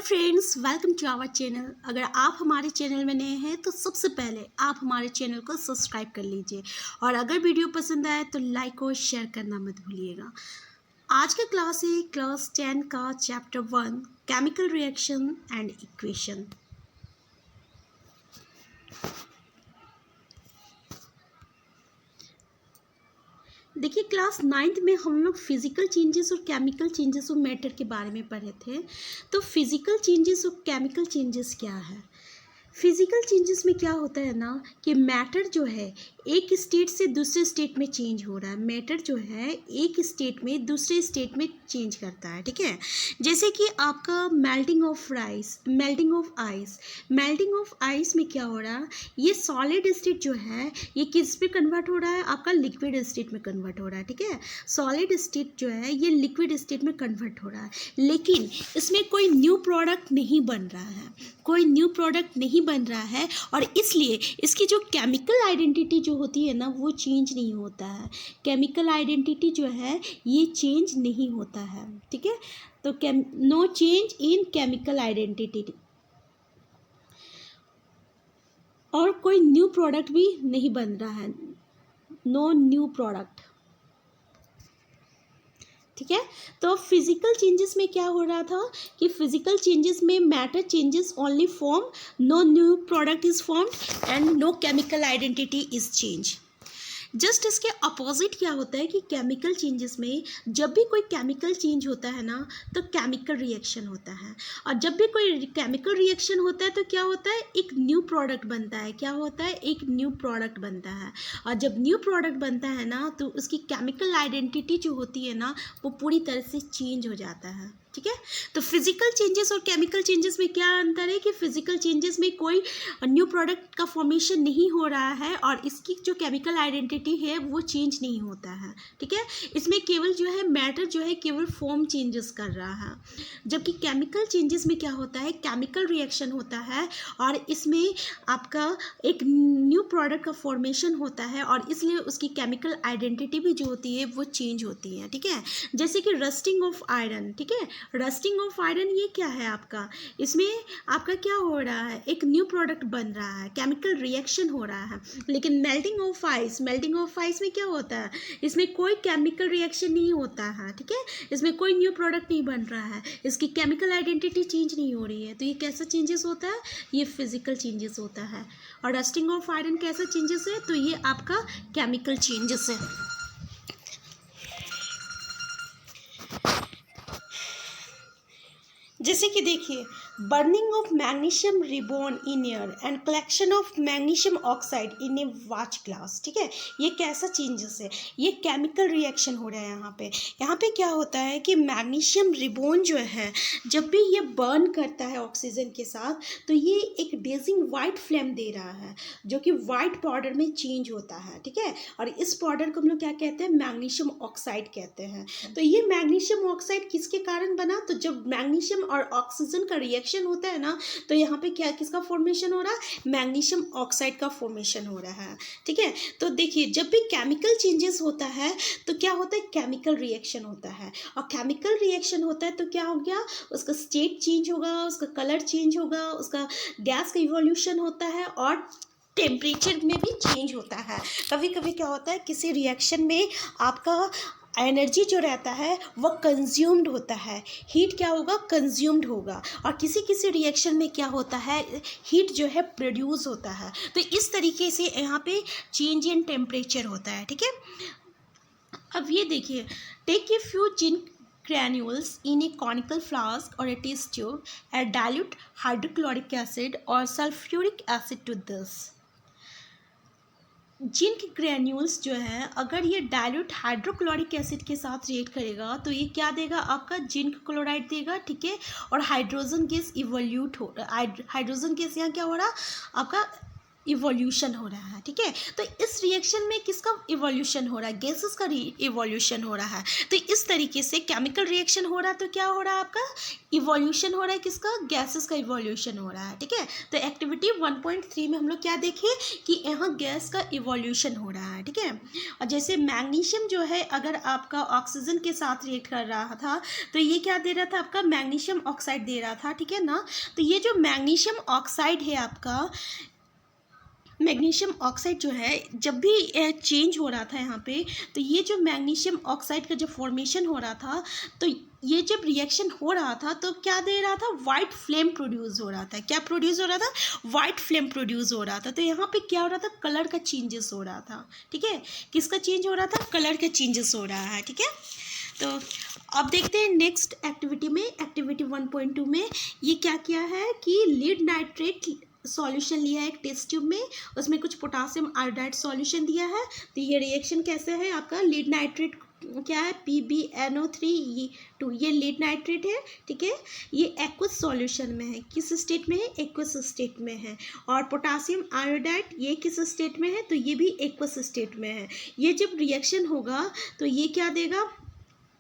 Friends, welcome to our channel. अगर आप हमारे चैनल में नए हैं तो सबसे पहले आप हमारे चैनल को सब्सक्राइब कर लीजिए और अगर वीडियो पसंद आए तो लाइक और शेयर करना मत भूलिएगा। आज का क्लास है क्लास 10 का chapter 1 chemical reaction and equation. देखिए, क्लास 9th में हम लोग फिजिकल चेंजेस और केमिकल चेंजेस ऑफ मैटर के बारे में पढ़े थे। तो फिजिकल चेंजेस और केमिकल चेंजेस क्या है? फिजिकल चेंजेस में क्या होता है ना कि मैटर जो है एक स्टेट से दूसरे स्टेट में चेंज हो रहा है। मैटर जो है एक स्टेट में दूसरे स्टेट में चेंज करता है, ठीक है। जैसे कि आपका melting of ice melting of ice में क्या हो रहा है, ये सॉलिड स्टेट जो है ये किस पे कन्वर्ट हो रहा है, आपका लिक्विड स्टेट में कन्वर्ट हो रहा है, ठीक है। सॉलिड स्टेट जो है ये लिक्विड स्टेट में कन्वर्ट हो रहा है, लेकिन इसमें कोई न्यू प्रोडक्ट नहीं बन रहा है, बन रहा है और इसलिए इसकी जो केमिकल आइडेंटिटी जो होती है ना वो चेंज नहीं होता है। केमिकल आइडेंटिटी जो है ये चेंज नहीं होता है, ठीक है। तो no change in chemical identity और कोई न्यू प्रोडक्ट भी नहीं बन रहा है, नो न्यू प्रोडक्ट, ठीक है। तो फिजिकल चेंजेस में क्या हो रहा था कि फिजिकल चेंजेस में matter changes only form, no new product is formed and no chemical identity is change. Just इसके अपोजिट क्या होता है कि केमिकल चेंजेस में जब भी कोई केमिकल चेंज होता है ना तो केमिकल रिएक्शन होता है, और जब भी कोई केमिकल रिएक्शन होता है तो क्या होता है, एक न्यू प्रोडक्ट बनता है। क्या होता है, एक न्यू प्रोडक्ट बनता है, और जब न्यू प्रोडक्ट बनता है ना तो उसकी केमिकल आइडेंटिटी जो होती है ना वो पूरी तरह से चेंज हो जाता है, ठीक है। तो फिजिकल चेंजेस और केमिकल चेंजेस में क्या अंतर है कि फिजिकल चेंजेस में कोई न्यू प्रोडक्ट का फॉर्मेशन नहीं हो रहा है और इसकी जो केमिकल आइडेंटिटी है वो चेंज नहीं होता है, ठीक है। इसमें केवल जो है मैटर जो है केवल फॉर्म चेंजेस कर रहा है, जबकि केमिकल चेंजेस में क्या होता है, केमिकल रिएक्शन होता है और इसमें आपका एक न्यू प्रोडक्ट का फॉर्मेशन होता है और इसलिए उसकी केमिकल आइडेंटिटी भी जो होती है वो चेंज होती है, ठीक है। जैसे कि रस्टिंग ऑफ आयरन, ठीक है। रस्टिंग ऑफ आयरन ये क्या है आपका, इसमें आपका क्या हो रहा है, एक न्यू प्रोडक्ट बन रहा है, केमिकल रिएक्शन हो रहा है। लेकिन मेल्टिंग ऑफ आइस में क्या होता है, इसमें कोई केमिकल रिएक्शन नहीं होता है, ठीक है। इसमें कोई न्यू प्रोडक्ट नहीं बन रहा है, इसकी केमिकल आइडेंटिटी चेंज नहीं हो रही है। तो ये कैसा चेंजेस होता है, ये फिजिकल चेंजेस होता है। और रस्टिंग ऑफ आयरन कैसा चेंजेस है, तो ये आपका केमिकल चेंजेस है। जैसे कि देखिए, burning of magnesium ribbon in air and collection of magnesium oxide in a watch glass, ठीक है। ये कैसा चेंजेस है, ये केमिकल रिएक्शन हो रहा है। यहाँ पे क्या होता है कि मैग्नीशियम रिबोन जो है जब भी ये बर्न करता है ऑक्सीजन के साथ तो ये एक डेजिंग वाइट फ्लेम दे रहा है जो कि वाइट पाउडर में चेंज होता है, ठीक है। और इस पाउडर को हम लोग क्या कहते हैं, मैग्नीशियम ऑक्साइड कहते हैं। तो ये मैग्नीशियम ऑक्साइड किसके कारण बना, तो जब मैग्नीशियम और ऑक्सीजन का रिएक्शन होता है ना तो यहाँ पे क्या किसका फॉर्मेशन हो रहा है, मैग्नीशियम ऑक्साइड का फॉर्मेशन हो रहा है, ठीक है। तो देखिए, जब भी केमिकल चेंजेस होता है तो क्या होता है, केमिकल रिएक्शन होता है, और केमिकल रिएक्शन होता है तो क्या हो गया, उसका स्टेट चेंज होगा, उसका कलर चेंज होगा, उसका गैस का इवोल्यूशन होता है और टेम्परेचर में भी चेंज होता है। कभी कभी क्या होता है, किसी रिएक्शन में आपका एनर्जी जो रहता है वह कंज्यूम्ड होता है, हीट क्या होगा, कंज्यूम्ड होगा, और किसी किसी रिएक्शन में क्या होता है, हीट जो है प्रोड्यूस होता है। तो इस तरीके से यहाँ पे चेंज इन टेम्परेचर होता है, ठीक है। अब ये देखिए, take a few zinc granules in a conical flask or a test tube, add dilute hydrochloric acid or sulfuric acid to this. Zinc granules जो है अगर ये डाइल्यूट हाइड्रोक्लोरिक एसिड के साथ रिएक्ट करेगा तो ये क्या देगा, आपका जिंक क्लोराइड देगा, ठीक है। और हाइड्रोजन गैस इवोल्यूट हो, हाइड्रोजन गैस यहाँ क्या हो रहा, आपका इवोल्यूशन हो रहा है, ठीक है। तो इस रिएक्शन में किसका इवोल्यूशन हो रहा है, गैसेस का इवोल्यूशन हो रहा है। तो इस तरीके से केमिकल रिएक्शन हो रहा है तो क्या हो रहा है आपका, इवोल्यूशन हो रहा है, किसका, गैसेस का इवोल्यूशन हो रहा है, ठीक है। तो एक्टिविटी 1.3 में हम लोग क्या देखें कि यहाँ गैस का इवोल्यूशन हो रहा है, ठीक है। और जैसे मैग्नीशियम जो है अगर आपका ऑक्सीजन के साथ रिएक्ट कर रहा था तो ये क्या दे रहा था, आपका मैग्नीशियम ऑक्साइड दे रहा था, ठीक है ना। तो ये जो मैग्नीशियम ऑक्साइड है आपका, मैग्नीशियम ऑक्साइड जो है जब भी चेंज हो रहा था यहाँ पे, तो ये जो मैग्नीशियम ऑक्साइड का जो फॉर्मेशन हो रहा था, तो ये जब रिएक्शन हो रहा था तो क्या दे रहा था, वाइट फ्लेम प्रोड्यूस हो रहा था। क्या प्रोड्यूस हो रहा था, वाइट फ्लेम प्रोड्यूस हो रहा था। तो यहाँ पे क्या हो रहा था, कलर का चेंजेस हो रहा था, ठीक है। किसका चेंज हो रहा था, कलर का चेंजेस हो रहा है, ठीक है। तो अब देखते हैं नेक्स्ट एक्टिविटी में, एक्टिविटी 1.2 में ये क्या किया है कि लीड नाइट्रेट सॉल्यूशन लिया है एक टेस्ट ट्यूब में, उसमें कुछ पोटासियम आयोडाइड सॉल्यूशन दिया है। तो ये रिएक्शन कैसे है आपका, लीड नाइट्रेट क्या है, PbNO3 ये लीड नाइट्रेट है, ठीक है। ये एक्वस सॉल्यूशन में है, किस स्टेट में है, एक्वस स्टेट में है। और पोटासियम आयोडाइड ये किस स्टेट में है, तो ये भी एक्वस स्टेट में है। ये जब रिएक्शन होगा तो ये क्या देगा,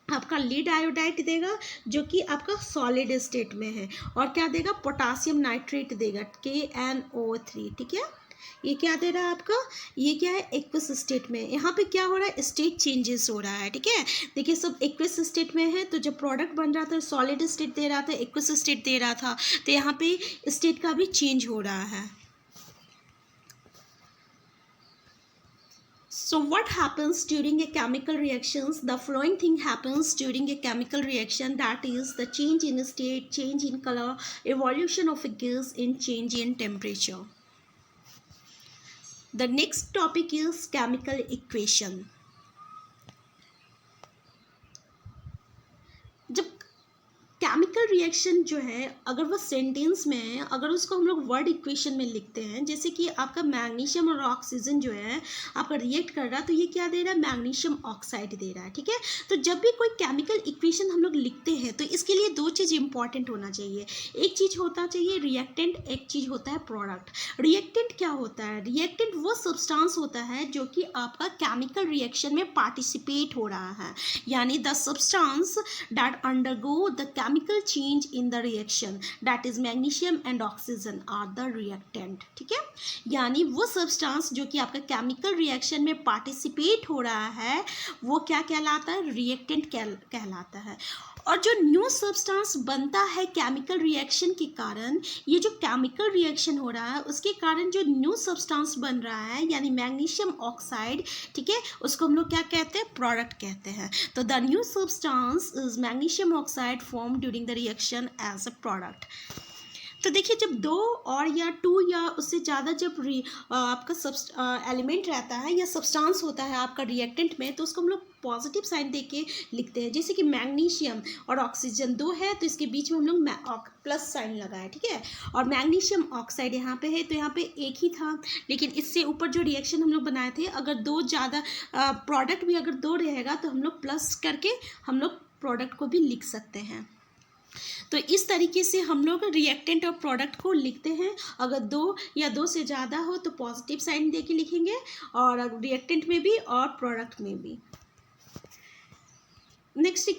आपका लीड आयोडाइड देगा जो कि आपका सॉलिड स्टेट में है, और क्या देगा, पोटासियम नाइट्रेट देगा KNO3, ठीक है। ये क्या दे रहा है आपका, ये क्या है, एक्वस स्टेट में। यहाँ पे क्या हो रहा है, स्टेट चेंजेस हो रहा है, ठीक है। देखिए सब एक्वस स्टेट में है, तो जब प्रोडक्ट बन रहा था सॉलिड स्टेट दे रहा था, एक्वस स्टेट दे रहा था, तो यहाँ पे स्टेट का भी चेंज हो रहा है। So what happens during a chemical reactions? The following thing happens during a chemical reaction, that is the change in state, change in color, evolution of a gas, and change in temperature. The next topic is chemical equation. जब chemical reaction जो है अगर वो sentence में है, अगर उसको हम लोग वर्ड इक्वेशन में लिखते हैं, जैसे कि आपका मैग्नीशियम और ऑक्सीजन जो है आपका रिएक्ट कर रहा है, तो ये क्या दे रहा है, मैग्नीशियम ऑक्साइड दे रहा है, ठीक है। तो जब भी कोई केमिकल इक्वेशन हम लोग लिखते हैं तो इसके लिए दो चीज़ इंपॉर्टेंट होना चाहिए। एक चीज़ होता चाहिए रिएक्टेंट, एक चीज़ होता है प्रोडक्ट। रिएक्टेंट क्या होता है, रिएक्टेंट वो सब्सटेंस होता है जो कि आपका केमिकल रिएक्शन में पार्टिसिपेट हो रहा है, यानी the substance that undergo the chemical change in the reaction, that is magnesium and oxygen are the reactant, ठीक है। यानी वो सब्सटेंस जो कि आपका केमिकल रिएक्शन में पार्टिसिपेट हो रहा है वो क्या कहलाता है, रिएक्टेंट कहलाता है। और जो न्यू सब्सटेंस बनता है केमिकल रिएक्शन के कारण, ये जो केमिकल रिएक्शन हो रहा है उसके कारण जो न्यू सब्सटेंस बन रहा है यानी मैग्नीशियम ऑक्साइड, ठीक है, उसको हम लोग क्या कहते हैं, प्रोडक्ट कहते हैं। तो the new substance is magnesium oxide form during the reaction as a product. तो देखिए जब दो और या टू या उससे ज़्यादा जब आपका एलिमेंट रहता है या सब्सटेंस होता है आपका रिएक्टेंट में, तो उसको हम लोग पॉजिटिव साइन दे के लिखते हैं। जैसे कि मैग्नीशियम और ऑक्सीजन दो है तो इसके बीच में हम लोग प्लस साइन लगाए, ठीक है। और मैग्नीशियम ऑक्साइड यहाँ पे है तो यहाँ पे एक ही था, लेकिन इससे ऊपर जो रिएक्शन हम लोग बनाए थे, अगर दो ज़्यादा प्रोडक्ट भी अगर दो रहेगा तो हम लोग प्लस करके हम लोग प्रोडक्ट को भी लिख सकते हैं। तो इस तरीके से हम लोग रिएक्टेंट और प्रोडक्ट को लिखते हैं। अगर दो या दो से ज़्यादा हो तो पॉजिटिव साइन दे के लिखेंगे, और रिएक्टेंट में भी और प्रोडक्ट में भी। Next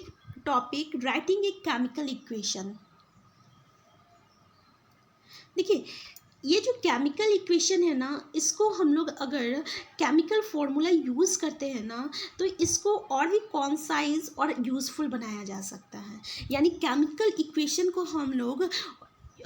topic, writing a chemical equation. देखिए ये जो केमिकल इक्वेशन है ना, इसको हम लोग अगर केमिकल फॉर्मूला यूज़ करते हैं ना तो इसको और भी कॉन्साइज और यूज़फुल बनाया जा सकता है। यानी केमिकल इक्वेशन को हम लोग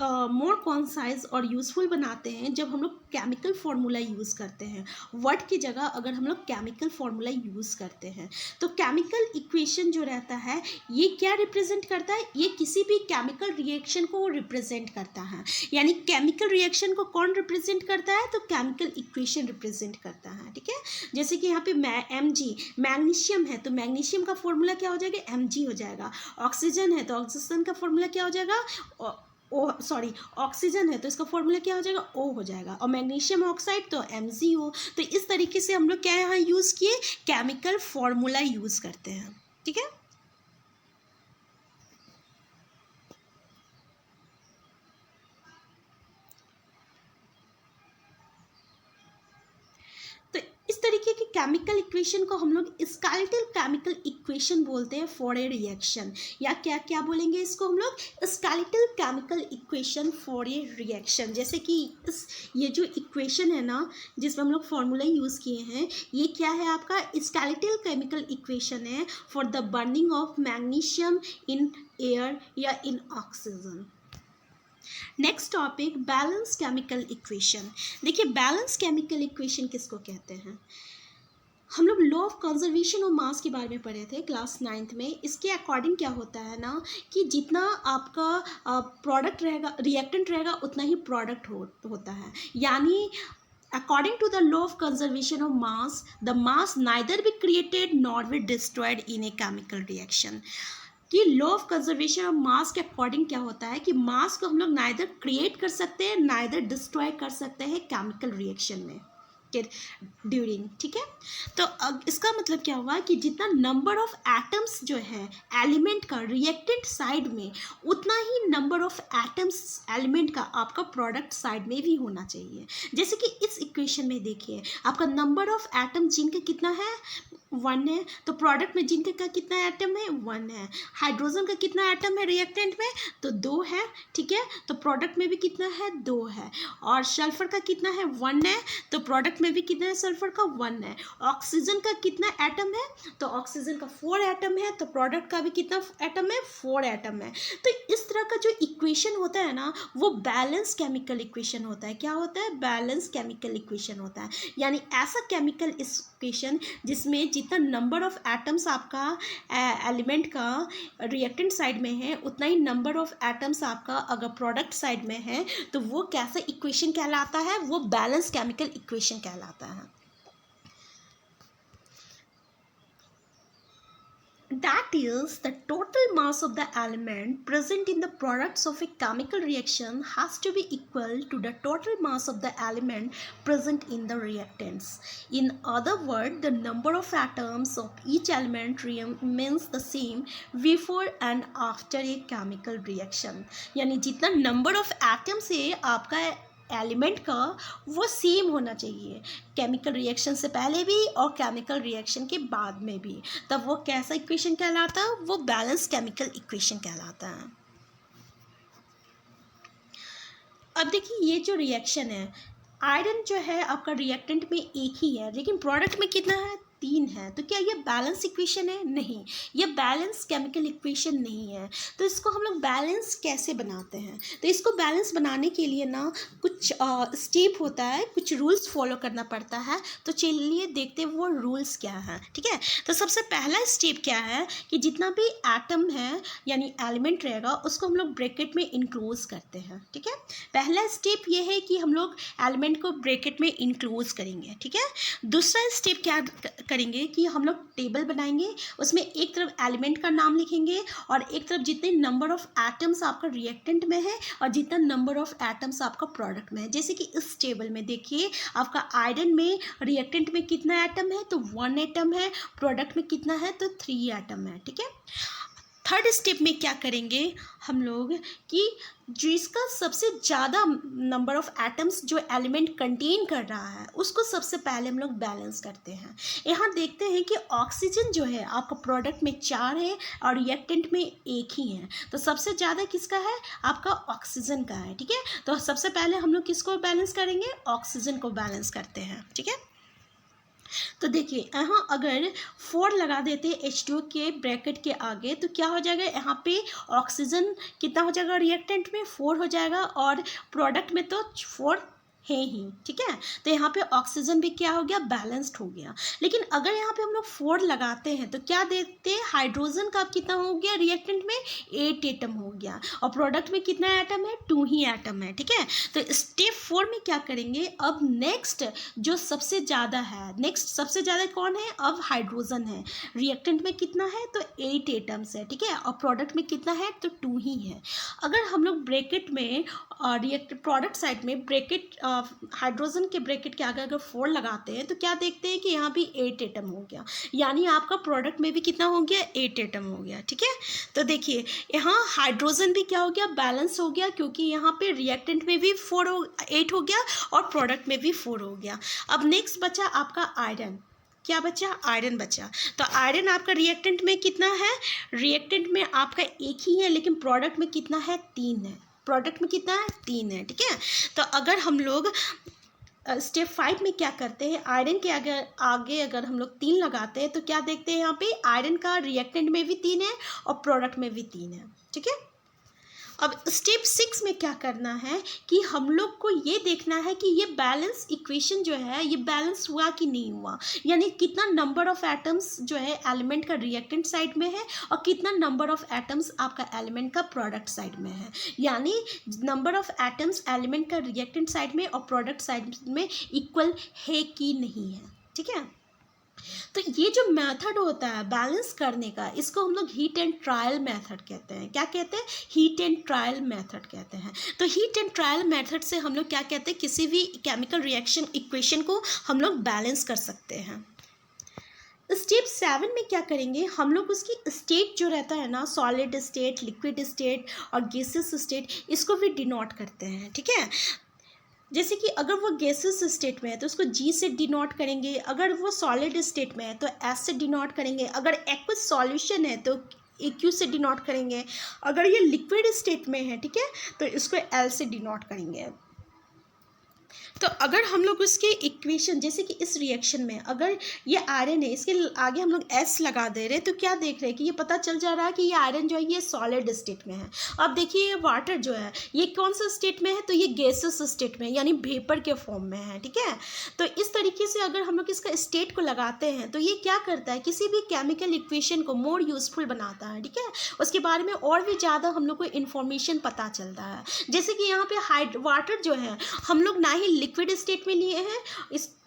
मोर कॉन्साइज और यूज़फुल बनाते हैं जब हम लोग केमिकल फार्मूला यूज़ करते हैं। वर्ड की जगह अगर हम लोग केमिकल फार्मूला यूज़ करते हैं तो केमिकल इक्वेशन जो रहता है ये क्या रिप्रेजेंट करता है, ये किसी भी केमिकल रिएक्शन को रिप्रेजेंट करता है। यानी केमिकल रिएक्शन को कौन रिप्रेजेंट करता है, तो केमिकल इक्वेशन रिप्रेजेंट करता है, ठीक है। जैसे कि यहाँ पे Mg मैग्नीशियम है तो मैग्नीशियम का फॉर्मूला क्या हो जाएगा, Mg हो जाएगा। ऑक्सीजन है तो ऑक्सीजन का फॉर्मूला क्या हो जाएगा, ऑक्सीजन है तो इसका फॉर्मूला क्या हो जाएगा, O हो जाएगा। और मैग्नीशियम ऑक्साइड तो MgO। तो इस तरीके से हम लोग क्या यहाँ यूज़ किए, केमिकल फॉर्मूला यूज़ करते हैं, ठीक है। केमिकल इक्वेशन को हम लोग स्केलेटल केमिकल इक्वेशन बोलते हैं फॉर ए रिएक्शन, या क्या क्या बोलेंगे इसको हम लोग, skeletal chemical equation for a reaction. जैसे कि ये जो इक्वेशन है ना जिसमें हम लोग फॉर्मूला यूज़ किए हैं, ये क्या है आपका स्केलेटल केमिकल इक्वेशन है for the burning of magnesium in air या in oxygen. Next topic balance chemical equation. देखिए बैलेंस केमिकल इक्वेशन किसको कहते हैं, हम लोग law of conservation of mass के बारे में पढ़े थे क्लास 9th में। इसके अकॉर्डिंग क्या होता है ना कि जितना आपका प्रोडक्ट रहेगा, रिएक्टेंट रहेगा, उतना ही प्रोडक्ट होता है। यानी according to the law of conservation of mass, the mass neither be created nor be destroyed in a chemical reaction। कि law of conservation of mass के अकॉर्डिंग क्या होता है कि मास को हम लोग नाइदर क्रिएट कर सकते हैं नाइदर डिस्ट्रॉय कर सकते हैं केमिकल रिएक्शन में के ड्यूरिंग, ठीक है। तो अब इसका मतलब क्या हुआ कि जितना नंबर ऑफ एटम्स जो है एलिमेंट का रिएक्टेंट साइड में, उतना ही नंबर ऑफ एटम्स एलिमेंट का आपका प्रोडक्ट साइड में भी होना चाहिए। जैसे कि इस इक्वेशन में देखिए आपका नंबर ऑफ एटम जिनका कितना है 1 है, तो प्रोडक्ट में जिनका का कितना एटम है 1 है। हाइड्रोजन का कितना एटम है रिएक्टेंट में, तो 2 है, ठीक है। तो प्रोडक्ट में भी कितना है 2 है। और सल्फर का कितना है 1 है, तो प्रोडक्ट में भी कितना है सल्फर का 1 है। ऑक्सीजन का कितना एटम है, तो ऑक्सीजन का 4 एटम है, तो प्रोडक्ट का भी कितना एटम है 4 एटम है। तो इस तरह का जो इक्वेशन होता है ना वो बैलेंस केमिकल इक्वेशन होता है। क्या होता है, बैलेंस केमिकल इक्वेशन होता है। यानी ऐसा केमिकल इक्वेशन जिसमें जितना नंबर ऑफ एटम्स आपका एलिमेंट का रिएक्टेंट साइड में है उतना ही नंबर ऑफ एटम्स आपका अगर प्रोडक्ट साइड में है, तो वो कैसा इक्वेशन कहलाता है, वो बैलेंस केमिकल इक्वेशन कहलाता है। That is, the total mass of the element present in the products of a chemical reaction has to be equal to the total mass of the element present in the reactants. In other words, the number of atoms of each element remains the same before and after a chemical reaction. यानी जितना number of atoms है आपका element का वो same होना चाहिए chemical reaction से पहले भी और केमिकल रिएक्शन के बाद में भी, तब वो कैसा इक्वेशन कहलाता है, वो बैलेंस केमिकल इक्वेशन कहलाता है। अब देखिए ये जो रिएक्शन है, आयरन जो है आपका रिएक्टेंट में एक ही है लेकिन प्रोडक्ट में कितना है 3 है, तो क्या ये बैलेंस इक्वेशन है, नहीं, ये बैलेंस केमिकल इक्वेशन नहीं है। तो इसको हम लोग बैलेंस कैसे बनाते हैं, तो इसको बैलेंस बनाने के लिए ना कुछ स्टेप होता है, कुछ रूल्स फॉलो करना पड़ता है। तो चलिए देखते हैं वो रूल्स क्या है, ठीक है। तो सबसे पहला स्टेप क्या है कि जितना भी एटम है यानी एलिमेंट रहेगा उसको हम लोग ब्रैकेट में इनक्लोज करते हैं, ठीक है। पहला स्टेप ये है कि हम लोग एलिमेंट को ब्रैकेट में इनक्लोज करेंगे, ठीक है। दूसरा स्टेप क्या करेंगे कि हम लोग टेबल बनाएंगे, उसमें एक तरफ एलिमेंट का नाम लिखेंगे और एक तरफ जितने नंबर ऑफ एटम्स आपका रिएक्टेंट में है और जितना नंबर ऑफ एटम्स आपका प्रोडक्ट में है। जैसे कि इस टेबल में देखिए आपका आयरन में रिएक्टेंट में कितना एटम है, तो 1 एटम है, प्रोडक्ट में कितना है, तो 3 एटम है, ठीक है। थर्ड स्टेप में क्या करेंगे हम लोग कि जिसका सबसे ज़्यादा नंबर ऑफ एटम्स जो एलिमेंट कंटेन कर रहा है उसको सबसे पहले हम लोग बैलेंस करते हैं। यहाँ देखते हैं कि ऑक्सीजन जो है आपका प्रोडक्ट में 4 है और रिएक्टेंट में 1 ही है, तो सबसे ज़्यादा किसका है, आपका ऑक्सीजन का है, ठीक है। तो सबसे पहले हम लोग किसको बैलेंस करेंगे, ऑक्सीजन को बैलेंस करते हैं, ठीक है। तो देखिए यहाँ अगर 4 लगा देते H2O के ब्रैकेट के आगे तो क्या हो जाएगा, यहाँ पे ऑक्सीजन कितना हो जाएगा, रिएक्टेंट में 4 हो जाएगा और प्रोडक्ट में तो 4 है ही, ठीक है। तो यहाँ पे ऑक्सीजन भी क्या हो गया, बैलेंस्ड हो गया। लेकिन अगर यहाँ पे हम लोग 4 लगाते हैं तो क्या देखते हैं, हाइड्रोजन का कितना हो गया, रिएक्टेंट में 8 एटम हो गया और प्रोडक्ट में कितना एटम है, 2 ही एटम है, ठीक है। तो स्टेप 4 में क्या करेंगे, अब नेक्स्ट जो सबसे ज़्यादा है, नेक्स्ट सबसे ज़्यादा कौन है, अब हाइड्रोजन है, रिएक्टेंट में कितना है, तो 8 एटम्स है, ठीक है, और प्रोडक्ट में कितना है, तो 2 ही है। अगर हम लोग ब्रैकेट में प्रोडक्ट साइड में ब्रैकेट हाइड्रोजन के ब्रैकेट के आगे अगर 4 लगाते हैं तो क्या देखते हैं कि यहाँ भी 8 एटम हो गया, यानी आपका प्रोडक्ट में भी कितना हो गया, 8 एटम हो गया, ठीक है। तो देखिए यहाँ हाइड्रोजन भी क्या हो गया, बैलेंस हो गया, क्योंकि यहाँ पे रिएक्टेंट में भी 8 हो गया और प्रोडक्ट में भी 4 हो गया। अब नेक्स्ट बचा आपका आयरन, क्या बचा, आयरन बचा। तो आयरन आपका रिएक्टेंट में कितना है, रिएक्टेंट में आपका एक ही है, लेकिन प्रोडक्ट में कितना है, 3 है। प्रोडक्ट में कितना है, 3 है, ठीक है। तो अगर हम लोग स्टेप 5 में क्या करते हैं, आयरन के आगे अगर हम लोग 3 लगाते हैं तो क्या देखते हैं, यहाँ पे आयरन का रिएक्टेंट में भी 3 है और प्रोडक्ट में भी 3 है, ठीक है। अब स्टेप 6 में क्या करना है कि हम लोग को ये देखना है कि ये बैलेंस इक्वेशन जो है ये बैलेंस हुआ कि नहीं हुआ, यानी कितना नंबर ऑफ एटम्स जो है एलिमेंट का रिएक्टेंट साइड में है और कितना नंबर ऑफ एटम्स आपका एलिमेंट का प्रोडक्ट साइड में है, यानी नंबर ऑफ एटम्स एलिमेंट का रिएक्टेंट साइड में और प्रोडक्ट साइड में इक्वल है कि नहीं है, ठीक है। तो ये जो मेथड होता है बैलेंस करने का, इसको हम लोग हीट एंड ट्रायल मेथड कहते हैं। क्या कहते हैं, हीट एंड ट्रायल मेथड कहते हैं। तो हीट एंड ट्रायल मेथड से हम लोग क्या कहते हैं, किसी भी केमिकल रिएक्शन इक्वेशन को हम लोग बैलेंस कर सकते हैं। स्टेप 7 में क्या करेंगे, हम लोग उसकी स्टेट जो रहता है ना, सॉलिड स्टेट, लिक्विड स्टेट और गैसेस स्टेट, इसको भी डिनोट करते हैं, ठीक है। जैसे कि अगर वो गैसेस स्टेट में है तो उसको G से डिनोट करेंगे, अगर वो सॉलिड स्टेट में है तो S से डिनोट करेंगे, अगर एक्वस सॉल्यूशन है तो AQ से डिनोट करेंगे, अगर ये लिक्विड स्टेट में है, ठीक है, तो इसको L से डिनोट करेंगे। तो अगर हम लोग उसके इक्वेशन, जैसे कि इस रिएक्शन में अगर ये आयरन है, इसके आगे हम लोग S लगा दे रहे हैं, तो क्या देख रहे हैं कि ये पता चल जा रहा है कि ये आयरन जो है ये सॉलिड स्टेट में है। अब देखिए ये वाटर जो है ये कौन सा स्टेट में है, तो ये गैसेस स्टेट में, यानी वेपर के फॉर्म में है, ठीक है। तो इस तरीके से अगर हम लोग इसका स्टेट को लगाते हैं तो ये क्या करता है, किसी भी केमिकल इक्वेशन को मोर यूजफुल बनाता है, ठीक है। उसके बारे में और भी ज़्यादा हम लोग को इन्फॉर्मेशन पता चलता है। जैसे कि यहाँ पे वाटर जो है हम लोग ना ही लिक्विड स्टेट में लिए हैं,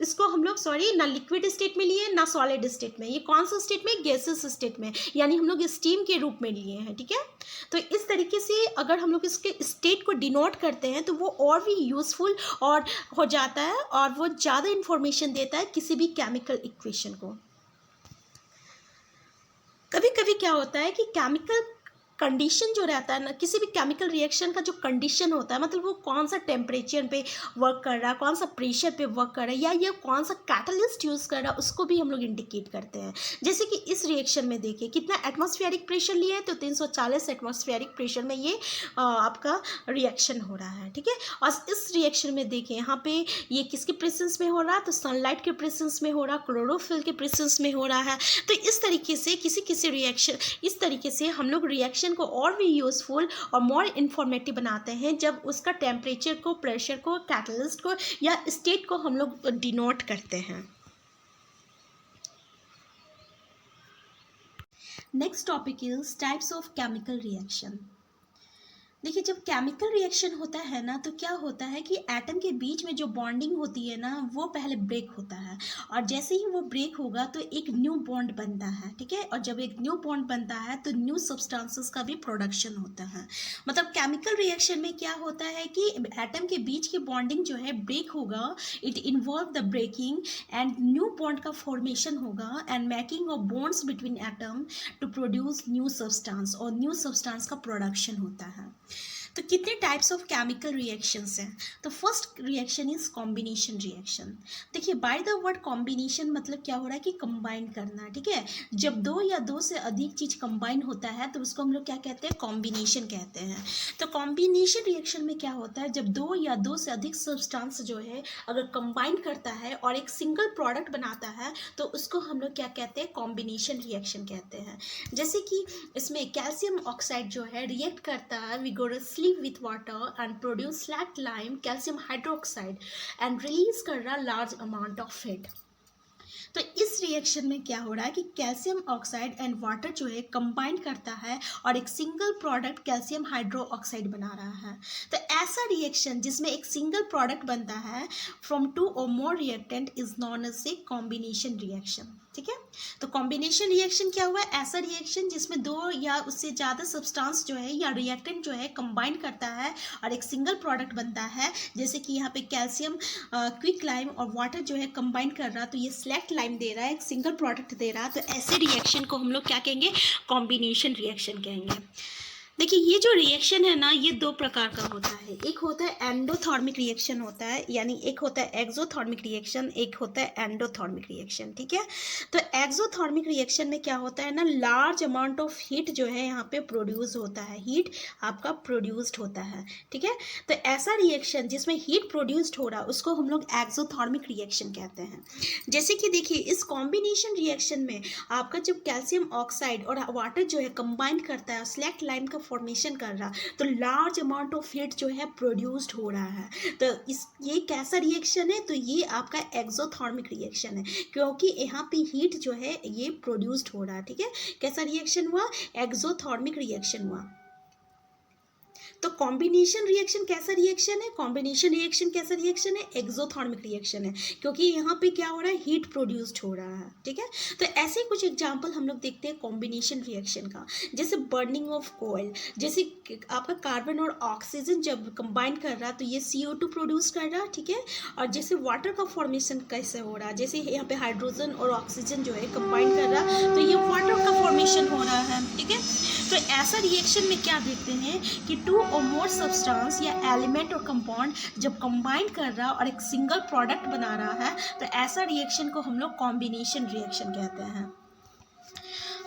इसको हम लोग ना लिक्विड स्टेट में लिए ना सॉलिड स्टेट में, ये कौन सा स्टेट में, गैसेस स्टेट में, यानी हम लोग स्टीम के रूप में लिए हैं, ठीक है। तो इस तरीके से अगर हम लोग इसके स्टेट को डिनोट करते हैं तो वो और भी यूजफुल और हो जाता है और वो ज़्यादा इंफॉर्मेशन देता है किसी भी केमिकल इक्वेशन को। कभी कभी क्या होता है कि केमिकल कंडीशन जो रहता है ना, किसी भी केमिकल रिएक्शन का जो कंडीशन होता है, मतलब वो कौन सा टेम्परेचर पे वर्क कर रहा है, कौन सा प्रेशर पे वर्क कर रहा है, या ये कौन सा कैटलिस्ट यूज़ कर रहा है, उसको भी हम लोग इंडिकेट करते हैं। जैसे कि इस रिएक्शन में देखिए कितना एटमॉस्फेरिक प्रेशर लिया है, तो 340 एटमॉस्फेरिक प्रेशर में ये आपका रिएक्शन हो रहा है, ठीक है। और इस रिएक्शन में देखिए यहाँ पे ये किसके प्रेजेंस में हो रहा है, तो सनलाइट के प्रेजेंस में हो रहा है, क्लोरोफिल के प्रेजेंस में हो रहा है। तो इस तरीके से किसी रिएक्शन, इस तरीके से हम लोग रिएक्शन को और भी यूजफुल और मोर इन्फॉर्मेटिव बनाते हैं जब उसका टेम्परेचर को, प्रेशर को, कैटलिस्ट को या स्टेट को हम लोग डिनोट करते हैं। Next topic is types of chemical reaction. देखिए जब केमिकल रिएक्शन होता है ना तो क्या होता है कि एटम के बीच में जो बॉन्डिंग होती है ना वो पहले ब्रेक होता है, और जैसे ही वो ब्रेक होगा तो एक न्यू बॉन्ड बनता है, ठीक है। और जब एक न्यू बॉन्ड बनता है तो न्यू सब्सटेंसेस का भी प्रोडक्शन होता है। मतलब केमिकल रिएक्शन में क्या होता है कि एटम के बीच की बॉन्डिंग जो है ब्रेक होगा, it involve the breaking and new bond का फॉर्मेशन होगा and making of bonds between atom to produce new substance, और न्यू सब्सटेंस का प्रोडक्शन होता है। तो कितने टाइप्स ऑफ केमिकल रिएक्शंस हैं, तो first reaction is combination reaction. देखिए बाय द वर्ड कॉम्बिनेशन मतलब क्या हो रहा है कि कंबाइन करना, ठीक है। जब दो या दो से अधिक चीज़ कंबाइन होता है तो उसको हम लोग क्या कहते हैं, कॉम्बिनेशन कहते हैं। तो कॉम्बिनेशन रिएक्शन में क्या होता है, जब दो या दो से अधिक सब्सटेंस जो है अगर कंबाइन करता है और एक सिंगल प्रोडक्ट बनाता है तो उसको हम लोग क्या कहते हैं, कॉम्बिनेशन रिएक्शन कहते हैं। जैसे कि इसमें कैल्शियम ऑक्साइड जो है रिएक्ट करता है vigorously with water and produce slacked lime calcium hydroxide and release कर रहा large amount of heat। तो इस रिएक्शन में क्या हो रहा है कि कैल्शियम ऑक्साइड एंड वाटर जो है कंबाइन करता है और एक single product calcium hydro oxide बना रहा है। तो ऐसा रिएक्शन जिसमें एक सिंगल प्रोडक्ट बनता है फ्रॉम टू और more reactant is known as a combination reaction, ठीक है। तो कॉम्बिनेशन रिएक्शन क्या हुआ, ऐसा रिएक्शन जिसमें दो या उससे ज़्यादा सब्सटेंस जो है या रिएक्टेंट जो है कंबाइन करता है और एक सिंगल प्रोडक्ट बनता है। जैसे कि यहाँ पे कैल्शियम क्विक लाइम और वाटर जो है कंबाइन कर रहा, तो ये स्लैक्ट लाइम दे रहा है, एक सिंगल प्रोडक्ट दे रहा। तो ऐसे रिएक्शन को हम लोग क्या कहेंगे, कॉम्बिनेशन रिएक्शन कहेंगे। देखिए ये जो रिएक्शन है ना, ये दो प्रकार का होता है। एक होता है एंडोथर्मिक रिएक्शन होता है, यानी एक होता है एक्सोथर्मिक रिएक्शन, एक होता है एंडोथर्मिक रिएक्शन। ठीक है, तो एक्सोथर्मिक रिएक्शन में क्या होता है ना, लार्ज अमाउंट ऑफ हीट जो है यहाँ पे प्रोड्यूस होता है, हीट आपका प्रोड्यूस्ड होता है। ठीक है, तो ऐसा रिएक्शन जिसमें हीट प्रोड्यूस्ड हो रहा है उसको हम लोग एक्सोथर्मिक रिएक्शन कहते हैं। जैसे कि देखिए इस कॉम्बिनेशन रिएक्शन में आपका जब कैल्शियम ऑक्साइड और वाटर जो है कंबाइन करता है, स्लैक लाइन का फॉर्मेशन कर रहा, तो लार्ज अमाउंट ऑफ हीट जो है प्रोड्यूस्ड हो रहा है। तो इस ये कैसा रिएक्शन है, तो ये आपका एक्सोथर्मिक रिएक्शन है, क्योंकि यहाँ पे हीट जो है ये प्रोड्यूस्ड हो रहा है। ठीक है, कैसा रिएक्शन हुआ, एक्सोथर्मिक रिएक्शन हुआ। तो कॉम्बिनेशन रिएक्शन कैसा रिएक्शन है, कॉम्बिनेशन रिएक्शन कैसा रिएक्शन है, एक्सोथर्मिक रिएक्शन है, क्योंकि यहाँ पे क्या हो रहा है, हीट प्रोड्यूस्ड हो रहा है। ठीक है, तो ऐसे ही कुछ एग्जांपल हम लोग देखते हैं कॉम्बिनेशन रिएक्शन का, जैसे बर्निंग ऑफ कोयल, जैसे आपका कार्बन और ऑक्सीजन जब कंबाइन कर रहा है तो ये CO2 प्रोड्यूस कर रहा है। ठीक है, और जैसे वाटर का फॉर्मेशन कैसे हो रहा है, जैसे यहाँ पे हाइड्रोजन और ऑक्सीजन जो है कंबाइन कर रहा है तो ये वाटर का फॉर्मेशन हो रहा है। ठीक है, तो ऐसा रिएक्शन में क्या देखते हैं कि टू और मोर सब्सटेंस या एलिमेंट और कंपाउंड जब कंबाइन कर रहा और एक सिंगल प्रोडक्ट बना रहा है, तो ऐसा रिएक्शन को हम लोग कॉम्बिनेशन रिएक्शन कहते हैं।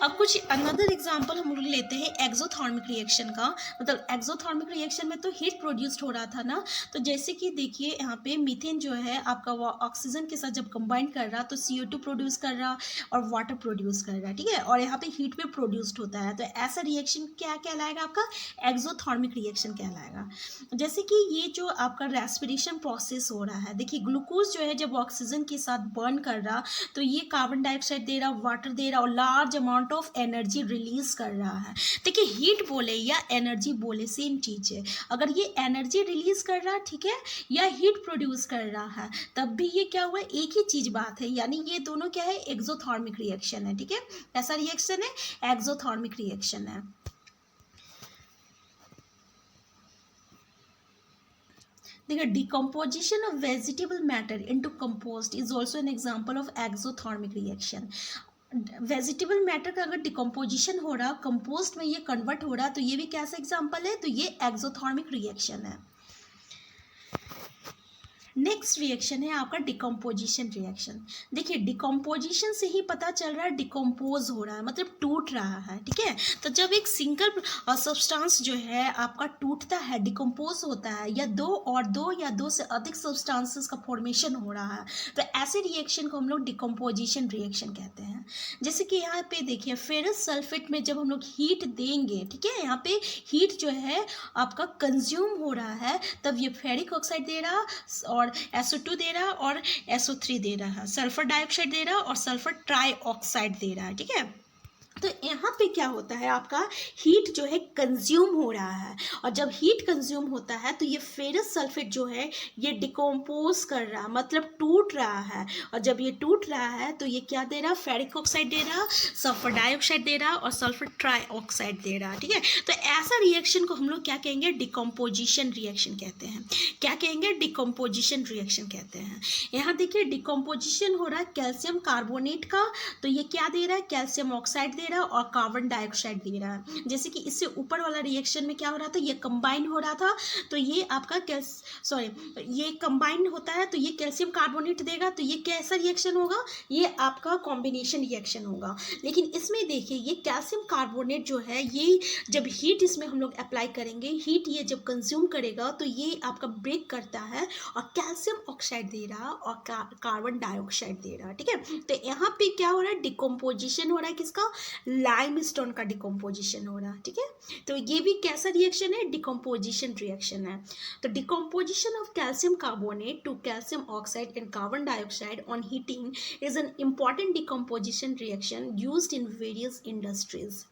अब कुछ अनदर एग्जांपल हम लोग लेते हैं एक्सोथर्मिक रिएक्शन का। मतलब एक्सोथर्मिक रिएक्शन में तो हीट प्रोड्यूस्ड हो रहा था ना, तो जैसे कि देखिए यहाँ पे मीथेन जो है आपका ऑक्सीजन के साथ जब कंबाइन कर रहा तो CO2 प्रोड्यूस कर रहा और वाटर प्रोड्यूस कर रहा है। ठीक है, और यहाँ पे हीट भी प्रोड्यूस्ड होता है, तो ऐसा रिएक्शन क्या कहलाएगा, आपका एक्सोथर्मिक रिएक्शन कहलाएगा। जैसे कि ये जो आपका रेस्पिरेशन प्रोसेस हो रहा है, देखिए ग्लूकोज जो है जब ऑक्सीजन के साथ बर्न कर रहा तो ये कार्बन डाइऑक्साइड दे रहा, वाटर दे रहा और large amount of energy release कर रहा है। देखिए हीट बोले या एनर्जी बोले सेम चीज है, अगर ये एनर्जी रिलीज कर रहा है, ठीक है, या हीट प्रोड्यूस कर रहा है, तब भी ये क्या हुआ, एक ही चीज बात है, यानी ये दोनों क्या है, एक्सोथर्मिक रिएक्शन है। ठीक है, ऐसा रिएक्शन है, एक्सोथर्मिक रिएक्शन है। देखिए decomposition of vegetable matter into compost is also an example of exothermic reaction. Vegetable matter का अगर डिकम्पोजिशन हो रहा, कंपोस्ट में ये कन्वर्ट हो रहा, तो ये भी कैसा एग्जांपल है, तो ये एक्सोथर्मिक रिएक्शन है। नेक्स्ट रिएक्शन है आपका डिकम्पोजिशन रिएक्शन। देखिए डिकम्पोजिशन से ही पता चल रहा है डिकम्पोज हो रहा है, मतलब टूट रहा है। ठीक है, तो जब एक सिंगल सब्सटेंस जो है आपका टूटता है, डिकम्पोज होता है, या दो से अधिक सब्सटेंसेस का फॉर्मेशन हो रहा है, तो ऐसे रिएक्शन को हम लोग डिकम्पोजिशन रिएक्शन कहते हैं। जैसे कि यहाँ पे देखिए फेरस सल्फेट में जब हम लोग हीट देंगे, ठीक है, यहाँ पे हीट जो है आपका कंज्यूम हो रहा है, तब ये फेरिक ऑक्साइड दे रहा और SO2 दे रहा और SO3 दे रहा, सल्फर डाइऑक्साइड दे रहा और सल्फर ट्राइऑक्साइड दे रहा है। ठीक है, तो यहाँ पे क्या होता है, आपका हीट जो है कंज्यूम हो रहा है, और जब हीट कंज्यूम होता है तो ये फेरस सल्फेट जो है ये डिकम्पोज कर रहा है, मतलब टूट रहा है, और जब ये टूट रहा है तो ये क्या दे रहा, फेरिक ऑक्साइड दे रहा, सल्फर डाइऑक्साइड दे रहा और सल्फर ट्राइऑक्साइड दे रहा। ठीक है, तो ऐसा रिएक्शन को हम लोग क्या कहेंगे, डिकम्पोजिशन रिएक्शन कहते हैं। क्या कहेंगे, डिकम्पोजिशन रिएक्शन कहते हैं। यहाँ देखिए डिकम्पोजिशन हो रहा है कैल्शियम कार्बोनेट का, तो ये क्या दे रहा है, कैल्शियम ऑक्साइड दे रहा और कार्बन डाइऑक्साइड दे रहा है। जैसे कि इससे ऊपर वाला रिएक्शन में क्या हो रहा था, ये कंबाइन हो रहा था, तो ये आपका ये कंबाइन होता है तो ये कैल्शियम कार्बोनेट देगा, तो ये कैसा रिएक्शन होगा, ये आपका कॉम्बिनेशन रिएक्शन होगा। लेकिन इसमें देखिए ये कैल्शियम कार्बोनेट जो है, ये जब हीट इसमें हम लोग अप्लाई करेंगे, हीट ये जब कंज्यूम करेगा तो ये आपका ब्रेक करता है और कैल्शियम ऑक्साइड दे रहा और कार्बन डाइऑक्साइड दे रहा। ठीक है, तो यहाँ पे क्या हो रहा है, डिकम्पोजिशन हो रहा है, किसका, लाइमस्टोन का डिकम्पोजिशन हो रहा है। ठीक है, तो ये भी कैसा रिएक्शन है, डिकम्पोजिशन रिएक्शन है। तो decomposition of calcium carbonate to calcium oxide and carbon dioxide on heating is an important decomposition reaction used in various industries.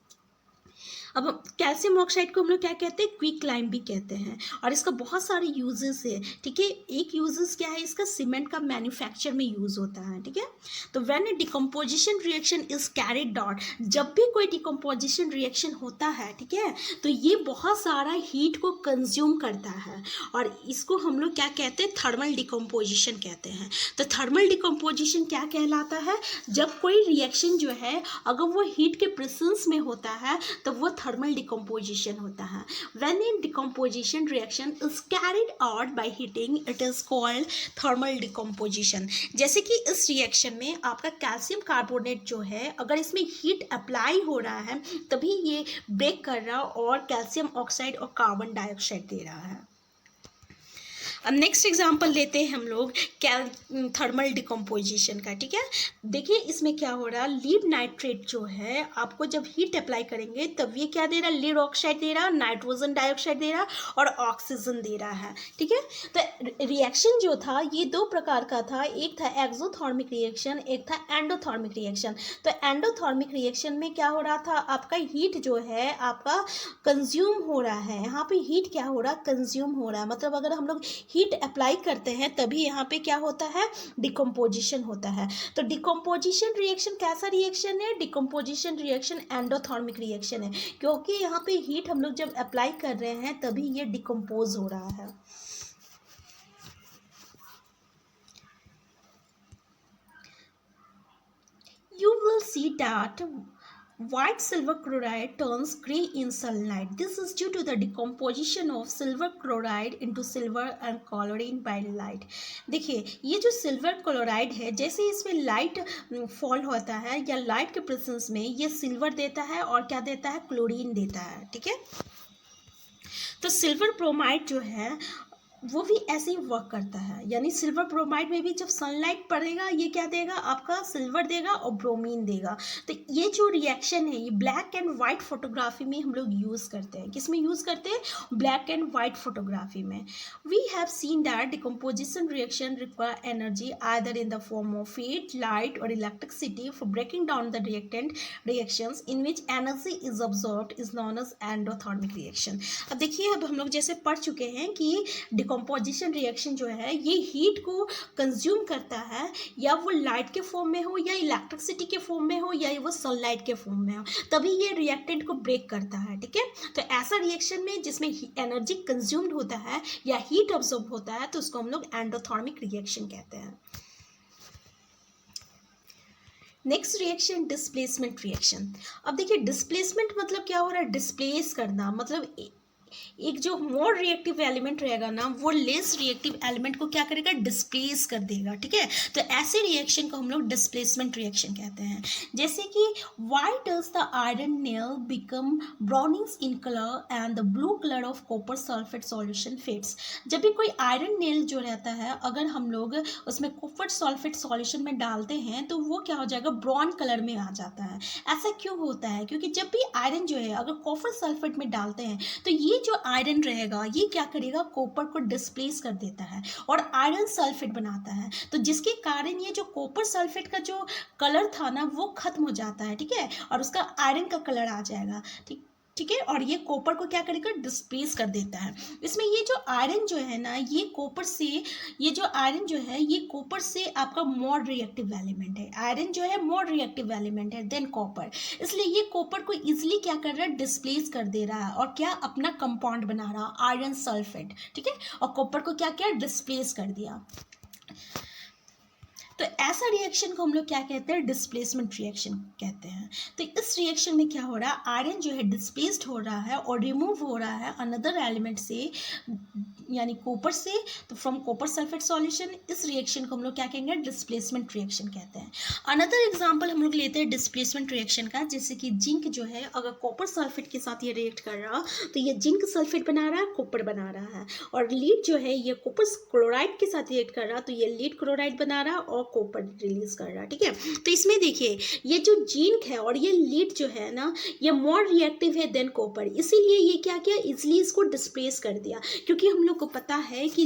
अब कैल्शियम ऑक्साइड को हम लोग क्या कहते हैं, क्विक लाइम भी कहते हैं, और इसका बहुत सारे यूजेस है। ठीक है, एक यूजेस क्या है इसका, सीमेंट का मैन्युफैक्चर में यूज होता है। ठीक है, तो when A decomposition reaction is carried out, जब भी कोई डिकम्पोजिशन रिएक्शन होता है, ठीक है, तो ये बहुत सारा हीट को कंज्यूम करता है, और इसको हम लोग क्या कहते हैं, थर्मल डिकम्पोजिशन कहते हैं। तो थर्मल डिकम्पोजिशन क्या कहलाता है, जब कोई रिएक्शन जो है अगर वो हीट के प्रेजेंस में होता है तो वो थर्मल डिकम्पोजिशन होता है। When A decomposition reaction is carried out by heating it is called thermal decomposition. जैसे कि इस रिएक्शन में आपका कैल्शियम कार्बोनेट जो है अगर इसमें हीट अप्लाई हो रहा है तभी ये ब्रेक कर रहा और कैल्शियम ऑक्साइड और कार्बन डाइऑक्साइड दे रहा है। अब नेक्स्ट एग्जांपल लेते हैं हम लोग थर्मल डिकम्पोजिशन का। ठीक है, देखिए इसमें क्या हो रहा है, लीड नाइट्रेट जो है आपको जब हीट अप्लाई करेंगे तब ये क्या दे रहा है, लीड ऑक्साइड दे रहा है, नाइट्रोजन डाइऑक्साइड दे रहा है और ऑक्सीजन दे रहा है। ठीक है, तो रिएक्शन जो था ये दो प्रकार का था, एक था एक्सोथर्मिक रिएक्शन, एक था एंडोथर्मिक रिएक्शन। तो एंडोथर्मिक रिएक्शन में क्या हो रहा था, आपका हीट जो है आपका कंज्यूम हो रहा है। यहाँ पे हीट क्या हो रहा है, कंज्यूम हो रहा है। मतलब अगर हम लोग हीट अप्लाई करते हैं तभी यहाँ पे क्या होता है, डिकम्पोजिशन होता है। तो डिकम्पोजिशन रिएक्शन कैसा रिएक्शन है, डिकम्पोजिशन रिएक्शन एंडोथर्मिक रिएक्शन है, क्योंकि यहाँ पे हीट हम लोग जब अप्लाई कर रहे हैं तभी ये डिकम्पोज हो रहा है। You will see that white silver chloride turns gray in sunlight. This is due to the decomposition of silver chloride into silver and chlorine by light. देखिए ये जो सिल्वर क्लोराइड है, जैसे इसमें लाइट फॉल होता है या लाइट के प्रेजेंस में ये सिल्वर देता है और क्या देता है, क्लोरीन देता है। ठीक है, तो सिल्वर ब्रोमाइड जो है वो भी ऐसे ही वर्क करता है, यानी सिल्वर ब्रोमाइड में भी जब सनलाइट पड़ेगा ये क्या देगा, आपका सिल्वर देगा और ब्रोमीन देगा। तो ये जो रिएक्शन है ये ब्लैक एंड वाइट फोटोग्राफी में हम लोग यूज़ करते हैं। किस में यूज़ करते हैं, ब्लैक एंड वाइट फोटोग्राफी में। We have seen that decomposition reaction require energy either in the form of heat, light और electricity for breaking down the reactant reactions in which energy is observed is known as endothermic reaction. अब देखिए अब हम लोग जैसे पढ़ चुके हैं कि डिकम्पोजिशन रिएक्शन जो है ये हीट को कंज्यूम करता है, या वो लाइट के फॉर्म में हो या इलेक्ट्रिसिटी के फॉर्म में हो या वो सनलाइट के फॉर्म में हो, तभी ये रिएक्टेंट को ब्रेक करता है। ठीक है, तो ऐसा रिएक्शन में जिसमें एनर्जी कंज्यूम्ड होता है या हीट ऑब्जॉर्ब होता है तो उसको हम लोग एंडोथर्मिक रिएक्शन कहते हैं। Next reaction displacement reaction. अब देखिए डिस्प्लेसमेंट मतलब क्या हो रहा है, डिस्प्लेस करना, मतलब एक जो मोर रिएक्टिव एलिमेंट रहेगा ना वो लेस रिएक्टिव एलिमेंट को क्या करेगा, डिस्प्लेस कर देगा। ठीक है, तो ऐसे रिएक्शन को हम लोग डिस्प्लेसमेंट रिएक्शन कहते हैं। जैसे कि why does the iron nail become brownish in colour and the blue colour of copper sulphate solution fades. जब भी कोई आयरन नेल जो रहता है अगर हम लोग उसमें कॉपर सल्फेट सॉल्यूशन में डालते हैं तो वो क्या हो जाएगा, ब्राउन कलर में आ जाता है। ऐसा क्यों होता है, क्योंकि जब भी आयरन जो है अगर कॉपर सल्फेट में डालते हैं तो ये जो आयरन रहेगा ये क्या करेगा, कॉपर को डिस्प्लेस कर देता है और आयरन सल्फेट बनाता है। तो जिसके कारण ये जो कॉपर सल्फेट का जो कलर था ना वो खत्म हो जाता है। ठीक है, और उसका आयरन का कलर आ जाएगा। ठीक है, और ये कॉपर को क्या करेगा, डिस्प्लेस कर देता है। इसमें ये जो आयरन जो है ना ये कॉपर से, ये जो आयरन जो है ये कॉपर से आपका मोर रिएक्टिव एलिमेंट है। आयरन जो है मोर रिएक्टिव एलिमेंट है देन कॉपर, इसलिए ये कॉपर को इजीली क्या कर रहा है, डिस्प्लेस कर दे रहा है और क्या अपना कंपाउंड बना रहा है आयरन सल्फेट। ठीक है, और कॉपर को क्या किया, डिस्प्लेस कर दिया। तो ऐसा रिएक्शन को हम लोग क्या कहते हैं, डिस्प्लेसमेंट रिएक्शन कहते हैं। तो इस रिएक्शन में क्या हो रहा है, आयरन जो है डिस्प्लेस्ड हो रहा है और रिमूव हो रहा है अनदर एलिमेंट से, यानी कॉपर से। तो फ्रॉम कॉपर सल्फेट सॉल्यूशन, इस रिएक्शन को हम लोग क्या कहेंगे, डिस्प्लेसमेंट रिएक्शन कहते हैं। अनदर एग्जांपल हम लोग लेते हैं डिस्प्लेसमेंट रिएक्शन का, जैसे कि जिंक जो है अगर कॉपर सल्फेट के साथ ये रिएक्ट कर रहा तो ये जिंक सल्फेट बना रहा है, कॉपर बना रहा है। और लीड जो है ये कॉपर क्लोराइड के साथ रिएक्ट कर रहा तो ये लीड क्लोराइड बना रहा और कॉपर रिलीज कर रहा। ठीक है, तो इसमें देखिए ये जो जिंक है और ये लीड जो है ना ये मोर रिएक्टिव है देन कॉपर, इसीलिए ये क्या किया, इजिली इसको डिस्प्लेस कर दिया। क्योंकि हम लोग को पता है कि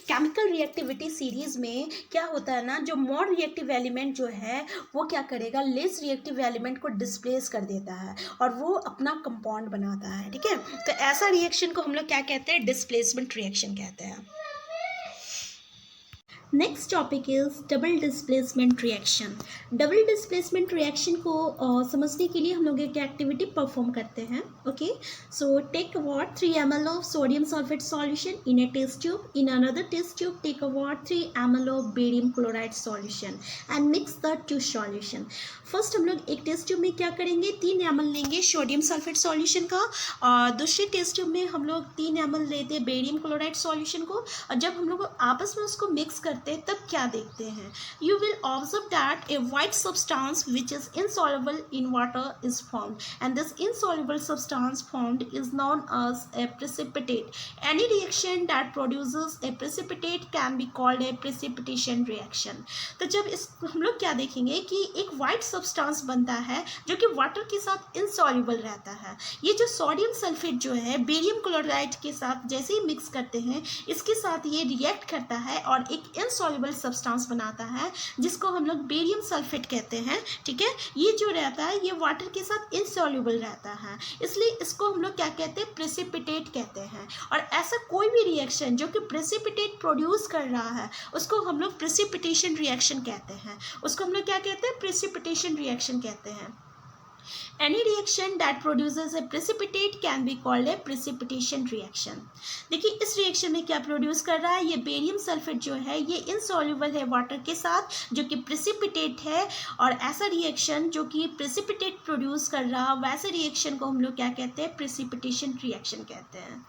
केमिकल रिएक्टिविटी सीरीज में क्या होता है ना, जो मोर रिएक्टिव एलिमेंट जो है वो क्या करेगा, लेस रिएक्टिव एलिमेंट को डिस्प्लेस कर देता है और वो अपना कंपाउंड बनाता है। ठीक है, तो ऐसा रिएक्शन को हम लोग क्या कहते हैं, डिस्प्लेसमेंट रिएक्शन कहते हैं। Next topic is double displacement reaction. Double displacement reaction को समझने के लिए हम लोग एक एक्टिविटी परफॉर्म करते हैं। Okay, so take about 3 ml of sodium sulphate solution in a test tube. In another test tube, take about 3 ml of barium chloride solution and mix the two solution. First हम लोग एक test tube में क्या करेंगे, 3 ml लेंगे sodium sulphate solution का, और दूसरे टेस्ट ट्यूब में हम लोग 3 ml लेते हैं बेरियम क्लोराइड सॉल्यूशन को। और जब हम लोग आपस में उसको मिक्स करते हैं तब क्या देखते हैं, you will observe that a white substance which is insoluble in water is formed and this insoluble substance formed is known as a precipitate. Any reaction that produces a precipitate can be called a precipitation reaction. तो जब इस हम लोग क्या देखेंगे कि एक white substance बनता है जो कि वाटर के साथ इनसॉल्युबल रहता है। ये जो सोडियम सल्फेट जो है बेरियम क्लोराइड के साथ जैसे ही मिक्स करते हैं इसके साथ ये रिएक्ट करता है और एक इनसॉल्युबल सब्सटेंस बनाता है जिसको हम लोग बेरियम सल्फेट कहते हैं। ठीक है, ये जो रहता है ये वाटर के साथ इनसॉल्युबल रहता है, इसलिए इसको हम लोग क्या कहते हैं, प्रेसिपिटेट कहते हैं। और ऐसा कोई भी रिएक्शन जो कि प्रेसिपिटेट प्रोड्यूस कर रहा है उसको हम लोग प्रेसिपिटेशन रिएक्शन कहते हैं। उसको हम लोग क्या कहते हैं, प्रेसिपिटेशन रिएक्शन कहते हैं। Any reaction that produces a precipitate can be called a precipitation reaction. देखिए इस रिएक्शन में क्या प्रोड्यूस कर रहा है, ये बेरियम सल्फेट जो है ये इनसॉल्युबल है वाटर के साथ जो कि प्रेसिपिटेट है, और ऐसा रिएक्शन जो कि प्रेसिपिटेट प्रोड्यूस कर रहा वैसे रिएक्शन को हम लोग क्या कहते हैं, प्रेसिपिटेशन रिएक्शन कहते हैं।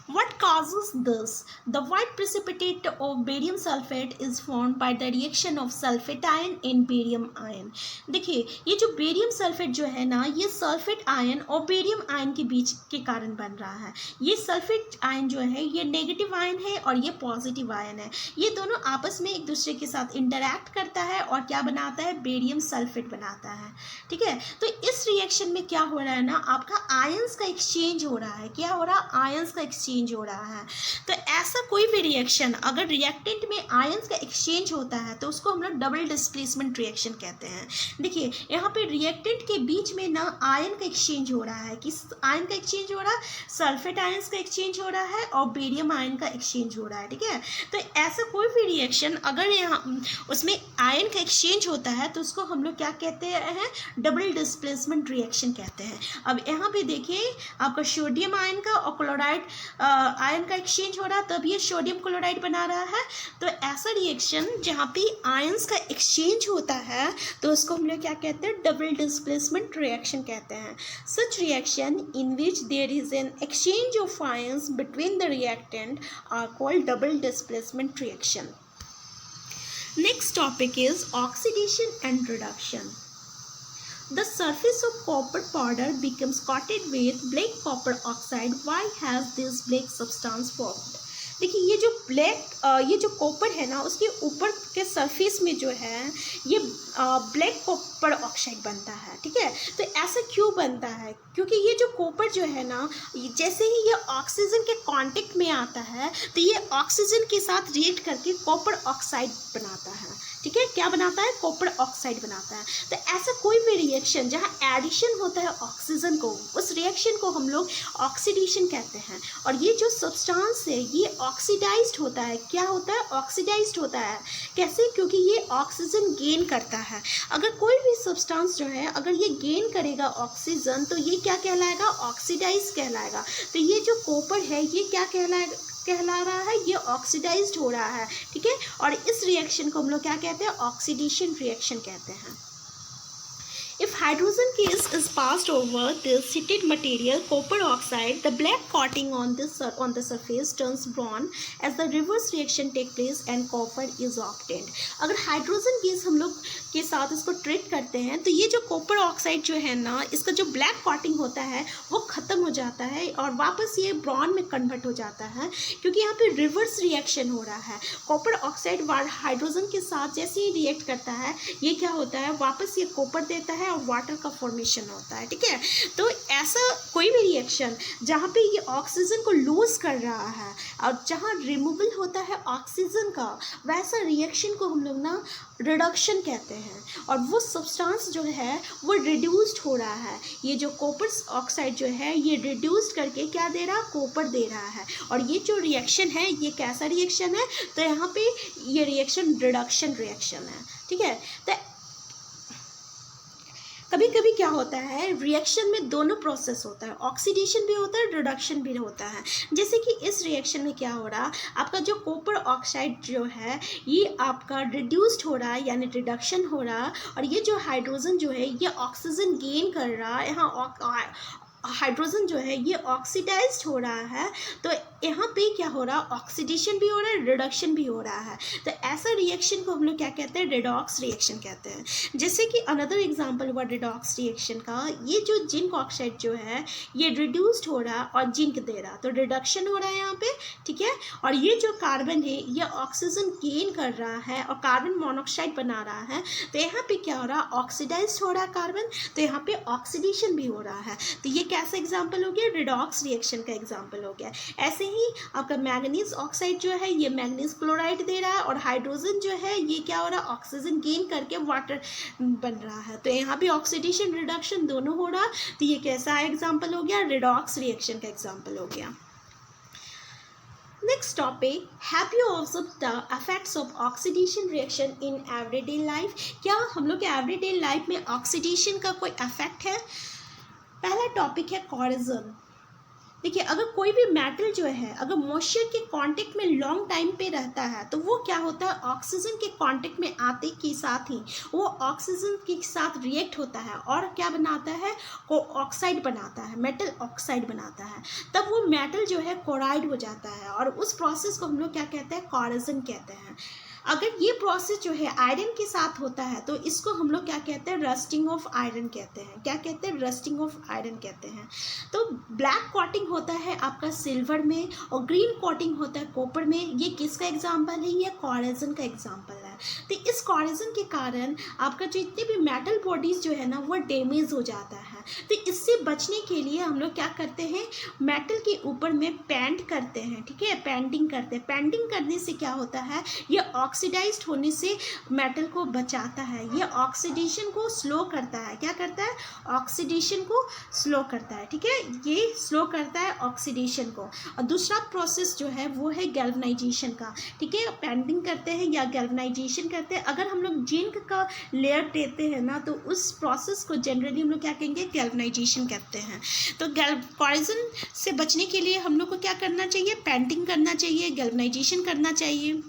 What causes this? The white precipitate of barium sulfate is formed by the reaction of sulfate ion and barium ion. देखिए ये जो बेरियम सल्फेट जो है ना, ये सल्फेट आयन और बेरियम आयन के बीच के कारण बन रहा है। ये सल्फेट आयन जो है ये नेगेटिव आयन है और ये पॉजिटिव आयन है। ये दोनों आपस में एक दूसरे के साथ इंटरैक्ट करता है और क्या बनाता है, बेरियम सल्फेट बनाता है। ठीक है, तो इस रिएक्शन में क्या हो रहा है ना, आपका आयंस का एक्सचेंज हो रहा है। क्या हो रहा है, आयंस का एक्सचेंज हो रहा है। तो ऐसा कोई भी रिएक्शन अगर रिएक्टेंट में आयंस का एक्सचेंज होता है तो उसको हम लोग डबल डिस्प्लेसमेंट रिएक्शन कहते हैं। देखिए यहाँ पे रिएक्टेंट के बीच में ना आयन का एक्सचेंज हो रहा है, किस आयन का एक्सचेंज हो रहा है, सल्फेट आयंस का एक्सचेंज हो रहा है और बेरियम आयन का एक्सचेंज हो रहा है। ठीक है, तो ऐसा कोई भी रिएक्शन अगर यहाँ उसमें आयन का एक्सचेंज होता है तो उसको हम लोग क्या कहते हैं, डबल डिस्प्लेसमेंट रिएक्शन कहते हैं। अब यहाँ पे देखिए आपका सोडियम आयन का और क्लोराइड आयन का एक्सचेंज हो रहा है तब ये सोडियम क्लोराइड बना रहा है। तो ऐसा रिएक्शन जहाँ पे आयंस का एक्सचेंज होता है तो उसको हम लोग क्या कहते हैं, डबल डिस्प्लेसमेंट रिएक्शन कहते हैं। Such reaction in which there is an exchange of ions between the reactant are called double displacement reaction. Next topic is oxidation and reduction. The surface of copper powder becomes coated with black copper oxide. Why has this black substance formed? देखिए ये जो copper है ना उसके ऊपर के surface में जो है ये ब्लैक कॉपर ऑक्साइड बनता है। ठीक है, तो ऐसा क्यों बनता है, क्योंकि ये जो कॉपर जो है ना जैसे ही ये ऑक्सीजन के कांटेक्ट में आता है तो ये ऑक्सीजन के साथ रिएक्ट करके कॉपर ऑक्साइड बनाता है। ठीक है, क्या बनाता है, कॉपर ऑक्साइड बनाता है। तो ऐसा कोई भी रिएक्शन जहाँ एडिशन होता है ऑक्सीजन को, उस रिएक्शन को हम लोग ऑक्सीडेशन कहते हैं। और ये जो सब्सटेंस है ये ऑक्सीडाइज्ड होता है। क्या होता है, ऑक्सीडाइज्ड होता है। कैसे, क्योंकि ये ऑक्सीजन गेन करता है। अगर कोई भी सब्सटेंस जो है अगर ये गेन करेगा ऑक्सीजन तो ये क्या कहलाएगा, ऑक्सीडाइज कहलाएगा। तो ये जो कॉपर है ये क्या कहला रहा है, ये ऑक्सीडाइज्ड हो रहा है। ठीक है, और इस रिएक्शन को हम लोग क्या कहते हैं, ऑक्सीडेशन रिएक्शन कहते हैं। If hydrogen gas is passed over this heated material, copper oxide, the black coating on the surface turns brown as the reverse reaction take place and copper is obtained. अगर hydrogen gas हम लोग के साथ इसको treat करते हैं तो ये जो कॉपर ऑक्साइड जो है ना इसका जो ब्लैक कॉटिंग होता है वो ख़त्म हो जाता है और वापस ये ब्राउन में कन्वर्ट हो जाता है, क्योंकि यहाँ पे रिवर्स रिएक्शन हो रहा है। कॉपर ऑक्साइड हाइड्रोजन के साथ जैसे ही रिएक्ट करता है ये क्या होता है, वापस ये कॉपर देता है और वाटर का फॉर्मेशन होता है, ठीक है। तो ऐसा कोई भी रिएक्शन जहाँ पे ये ऑक्सीजन को लूज कर रहा है और जहाँ रिमूवल होता है ऑक्सीजन का, वैसा रिएक्शन को हम लोग ना रिडक्शन कहते हैं। और वो सब्सटेंस जो है वो रिड्यूस्ड हो रहा है। ये जो कॉपर ऑक्साइड जो है ये रिड्यूस्ड करके क्या दे रहा है, कॉपर दे रहा है। और ये जो रिएक्शन है ये कैसा रिएक्शन है, तो यहाँ पे ये रिएक्शन रिडक्शन रिएक्शन है, ठीक है। तो कभी कभी क्या होता है, रिएक्शन में दोनों प्रोसेस होता है, ऑक्सीडेशन भी होता है, रिडक्शन भी होता है। जैसे कि इस रिएक्शन में क्या हो रहा, आपका जो कॉपर ऑक्साइड जो है ये आपका रिड्यूस्ड हो रहा है यानी रिडक्शन हो रहा, और ये जो हाइड्रोजन जो है ये ऑक्सीजन गेन कर रहा है। यहाँ हाइड्रोजन जो है ये ऑक्सीडाइज्ड हो रहा है। तो यहाँ पे क्या हो रहा है, ऑक्सीडेशन भी हो रहा है, रिडक्शन भी हो रहा है। तो ऐसा रिएक्शन को हम लोग क्या कहते हैं, रिडॉक्स रिएक्शन कहते हैं। जैसे कि अनदर एग्जांपल हुआ रिडॉक्स रिएक्शन का, ये जो जिंक ऑक्साइड जो है ये रिड्यूस्ड हो रहा है और जिंक दे रहा, तो रिडक्शन हो रहा है यहाँ पे, ठीक है। और ये जो कार्बन है ये ऑक्सीजन गेन कर रहा है और कार्बन मोनोऑक्साइड बना रहा है। तो यहाँ पे क्या हो रहा है, ऑक्सीडाइज्ड हो रहा है कार्बन, तो यहाँ पे ऑक्सीडेशन भी हो रहा है। तो ये कैसा एग्जाम्पल हो गया, रिडॉक्स रिएक्शन का एग्जाम्पल हो गया। ऐसे ही आपका मैंगनीज ऑक्साइड जो है ये मैंगनीज क्लोराइड दे रहा है और हाइड्रोजन जो है ये क्या हो रहा है, ऑक्सीजन गेन करके वाटर बन रहा है। तो यहाँ भी ऑक्सीडेशन रिडक्शन दोनों हो रहा, तो ये कैसा एग्जाम्पल हो गया, रिडॉक्स रिएक्शन का एग्जाम्पल हो गया। Next topic, have you observed the effects of oxidation reaction in everyday life? क्या हम लोग के everyday life में ऑक्सीडेशन का कोई इफेक्ट है? पहला टॉपिक है कोरोजन। देखिए, अगर कोई भी मेटल जो है अगर मॉइस्चर के कांटेक्ट में लॉन्ग टाइम पे रहता है तो वो क्या होता है, ऑक्सीजन के कांटेक्ट में आते के साथ ही वो ऑक्सीजन के साथ रिएक्ट होता है और क्या बनाता है, को ऑक्साइड बनाता है, मेटल ऑक्साइड बनाता है। तब वो मेटल जो है क्लोराइड हो जाता है और उस प्रोसेस को हम लोग क्या कहते हैं, कोरोजन कहते हैं। अगर ये प्रोसेस जो है आयरन के साथ होता है तो इसको हम लोग क्या कहते हैं, रस्टिंग ऑफ आयरन कहते हैं। क्या कहते हैं, रस्टिंग ऑफ आयरन कहते हैं। तो ब्लैक कोटिंग होता है आपका सिल्वर में और ग्रीन कोटिंग होता है कॉपर में। ये किसका एग्जांपल है, ये कोरोजन का एग्जांपल है। तो इस कोरोजन के कारण आपका जो इतने भी मेटल बॉडीज जो है ना वो डैमेज हो जाता है। तो इससे बचने के लिए हम लोग क्या करते हैं, मेटल के ऊपर में पेंट करते हैं, ठीक है, पेंटिंग करते हैं। पेंटिंग करने से क्या होता है, ये ऑक्सीडाइज्ड होने से मेटल को बचाता है, ये ऑक्सीडेशन को स्लो करता है। क्या करता है, ऑक्सीडेशन को स्लो करता है, ठीक है, ये स्लो करता है ऑक्सीडेशन को। और दूसरा प्रोसेस जो है वो है गैल्वेनाइजेशन का, ठीक है, पेंटिंग करते हैं या गैल्वेनाइजेशन करते हैं। अगर हम लोग जिंक का लेयर देते हैं ना तो उस प्रोसेस को जनरली हम लोग क्या कहेंगे, गैल्वेनाइजेशन कहते हैं। तो कोरोजन से बचने के लिए हम लोग को क्या करना चाहिए, पेंटिंग करना चाहिए, गैल्वेनाइजेशन करना चाहिए।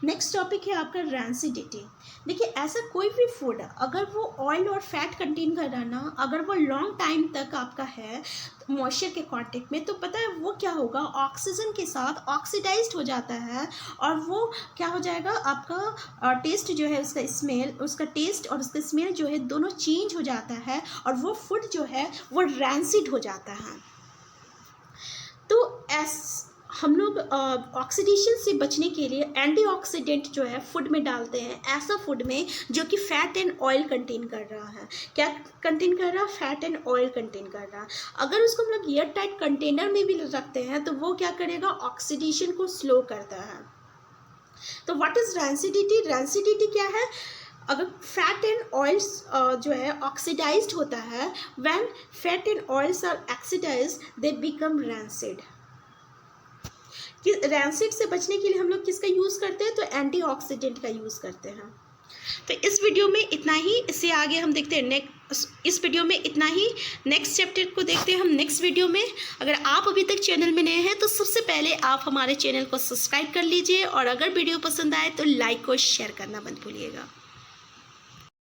नेक्स्ट टॉपिक है आपका रैंसिडिटी। देखिए, ऐसा कोई भी फूड अगर वो ऑयल और फैट कंटेन कर रहा ना, अगर वो लॉन्ग टाइम तक आपका है मॉइस्चर के कांटेक्ट में, तो पता है वो क्या होगा, ऑक्सीजन के साथ ऑक्सीडाइज्ड हो जाता है और वो क्या हो जाएगा, आपका टेस्ट जो है उसका स्मेल, उसका टेस्ट और उसका स्मेल जो है दोनों चेंज हो जाता है और वो फूड जो है वो रैंसिड हो जाता है। तो हम लोग ऑक्सीडेशन से बचने के लिए एंटीऑक्सीडेंट जो है फूड में डालते हैं, ऐसा फूड में जो कि फैट एंड ऑयल कंटेन कर रहा है। क्या कंटेन कर रहा है, फैट एंड ऑयल कंटेन कर रहा है। अगर उसको हम लोग एयर टाइट कंटेनर में भी रखते हैं तो वो क्या करेगा, ऑक्सीडेशन को स्लो करता है। तो व्हाट इज रैंसिडिटी, रैंसिडिटी क्या है, अगर फैट एंड ऑयल्स जो है ऑक्सीडाइज्ड होता है, when fat and oils are oxidised they become rancid. कि रैंसिड से बचने के लिए हम लोग किसका यूज़ करते हैं, तो एंटीऑक्सीडेंट का यूज़ करते हैं। तो इस वीडियो में इतना ही, इससे आगे हम देखते हैं इस वीडियो में इतना ही। नेक्स्ट चैप्टर को देखते हैं हम नेक्स्ट वीडियो में। अगर आप अभी तक चैनल में नए हैं तो सबसे पहले आप हमारे चैनल को सब्सक्राइब कर लीजिए और अगर वीडियो पसंद आए तो लाइक और शेयर करना मत भूलिएगा।